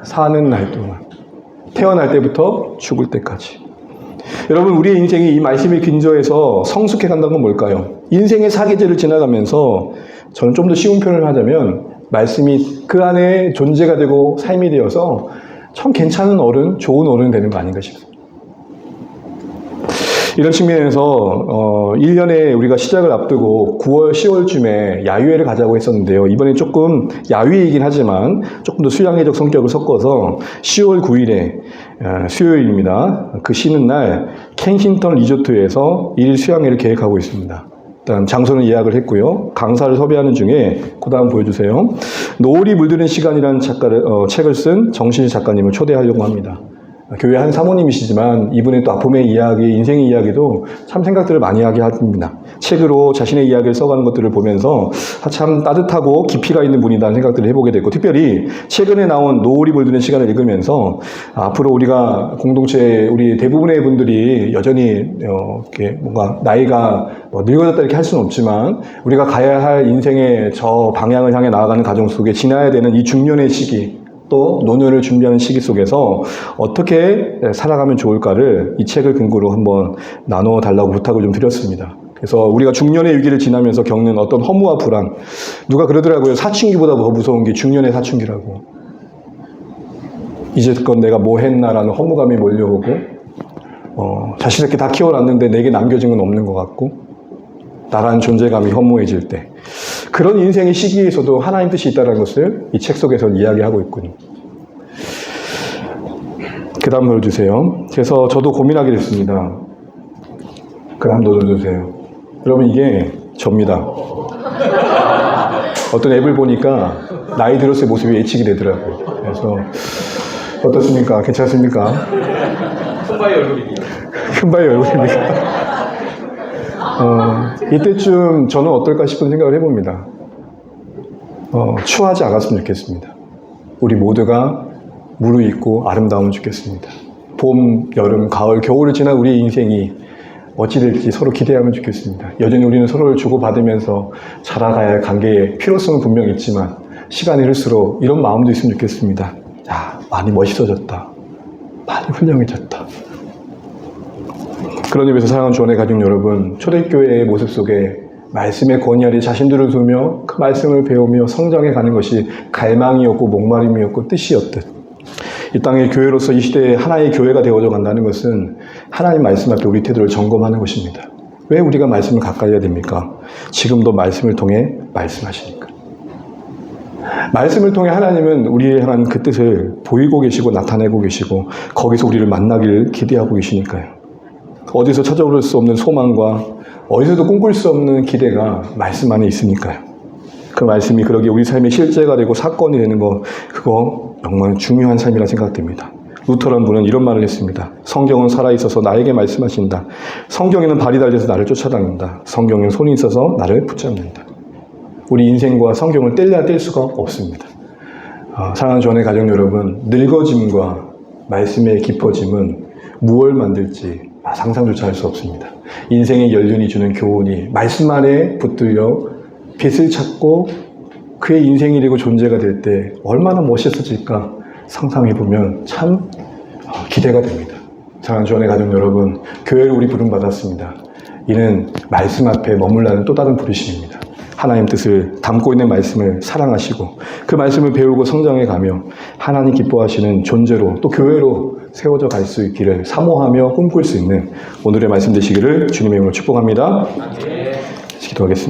A: 사는 날 동안, 태어날 때부터 죽을 때까지. 여러분 우리의 인생이 이 말씀이 근저에서 성숙해 간다는 건 뭘까요? 인생의 사계절을 지나가면서 저는 좀 더 쉬운 표현을 하자면 말씀이 그 안에 존재가 되고 삶이 되어서 참 괜찮은 어른, 좋은 어른 되는 거 아닌가 싶습니다. 이런 측면에서 1년에 우리가 시작을 앞두고 9월, 10월쯤에 야유회를 가자고 했었는데요. 이번에 조금 야유회이긴 하지만 조금 더 수양회적 성격을 섞어서 10월 9일에 수요일입니다. 그 쉬는 날 켄싱턴 리조트에서 1일 수양회를 계획하고 있습니다. 일단 장소는 예약을 했고요. 강사를 섭외하는 중에 그 다음 보여주세요. 노을이 물드는 시간이라는 책을 쓴 정신희 작가님을 초대하려고 합니다. 교회 한 사모님이시지만 이분의 또 아픔의 이야기, 인생의 이야기도 참 생각들을 많이 하게 합니다. 책으로 자신의 이야기를 써가는 것들을 보면서 참 따뜻하고 깊이가 있는 분이라는 생각들을 해보게 됐고, 특별히 최근에 나온 노을이 물드는 시간을 읽으면서 앞으로 우리가 공동체 우리 대부분의 분들이 여전히 이렇게 뭔가 나이가 늙어졌다 이렇게 할 수는 없지만 우리가 가야 할 인생의 저 방향을 향해 나아가는 과정 속에 지나야 되는 이 중년의 시기, 또 노년을 준비하는 시기 속에서 어떻게 살아가면 좋을까를 이 책을 근거로 한번 나눠 달라고 부탁을 좀 드렸습니다. 그래서 우리가 중년의 위기를 지나면서 겪는 어떤 허무와 불안, 누가 그러더라고요. 사춘기보다 더 무서운 게 중년의 사춘기라고. 이제껏 내가 뭐 했나라는 허무감이 몰려오고 자신있게 다 키워놨는데 내게 남겨진 건 없는 것 같고 나라는 존재감이 허무해질 때, 그런 인생의 시기에서도 하나님 뜻이 있다는 것을 이 책 속에서 이야기하고 있군요. 그 다음 보여주세요. 그래서 저도 고민하게 됐습니다. 그 다음 넣어주세요. 여러분 이게 접니다. 어떤 앱을 보니까 나이 들었을 모습이 예측이 되더라고요. 그래서 어떻습니까? 괜찮습니까?
B: 큰바위 얼굴입니다.
A: 큰바위 얼굴입니다. 이때쯤 저는 어떨까 싶은 생각을 해봅니다. 추하지 않았으면 좋겠습니다. 우리 모두가 무르익고 아름다우면 좋겠습니다. 봄, 여름, 가을, 겨울을 지난 우리의 인생이 어찌 될지 서로 기대하면 좋겠습니다. 여전히 우리는 서로를 주고받으면서 자라가야 할 관계의 필요성은 분명히 있지만 시간이 흐를수록 이런 마음도 있으면 좋겠습니다. 야, 많이 멋있어졌다. 많이 훌륭해졌다. 그런 의미에서 사랑하는 주원의 가족 여러분, 초대교회의 모습 속에 말씀의 권위 아래 자신들을 두며 그 말씀을 배우며 성장해 가는 것이 갈망이었고 목마름이었고 뜻이었듯, 이 땅의 교회로서 이 시대에 하나의 교회가 되어져 간다는 것은 하나님 말씀 앞에 우리 태도를 점검하는 것입니다. 왜 우리가 말씀을 가까이 해야 됩니까? 지금도 말씀을 통해 말씀하시니까. 말씀을 통해 하나님은 우리를 향한 그 뜻을 보이고 계시고 나타내고 계시고 거기서 우리를 만나기를 기대하고 계시니까요. 어디서 찾아올 수 없는 소망과 어디서도 꿈꿀 수 없는 기대가 말씀 안에 있으니까요. 그 말씀이 그러기에 우리 삶의 실제가 되고 사건이 되는 거, 그거 정말 중요한 삶이라 생각됩니다. 루터란 분은 이런 말을 했습니다. 성경은 살아있어서 나에게 말씀하신다. 성경에는 발이 달려서 나를 쫓아다닌다. 성경에는 손이 있어서 나를 붙잡는다. 우리 인생과 성경을 뗄래야 뗄 수가 없습니다. 사랑하는 주원의 가족 여러분, 늙어짐과 말씀의 깊어짐은 무엇을 만들지 상상조차 할 수 없습니다. 인생의 연륜이 주는 교훈이 말씀 안에 붙들려 빛을 찾고 그의 인생이 되고 존재가 될 때 얼마나 멋있어질까 상상해보면 참 기대가 됩니다. 사랑하는 주안의 가족 여러분, 교회를 우리 부름받았습니다. 이는 말씀 앞에 머물라는 또 다른 부르심입니다. 하나님 뜻을 담고 있는 말씀을 사랑하시고 그 말씀을 배우고 성장해가며 하나님 기뻐하시는 존재로 또 교회로 세워져 갈 수 있기를 사모하며 꿈꿀 수 있는 오늘의 말씀 되시기를 주님의 이름으로 축복합니다. 기도하겠습니다.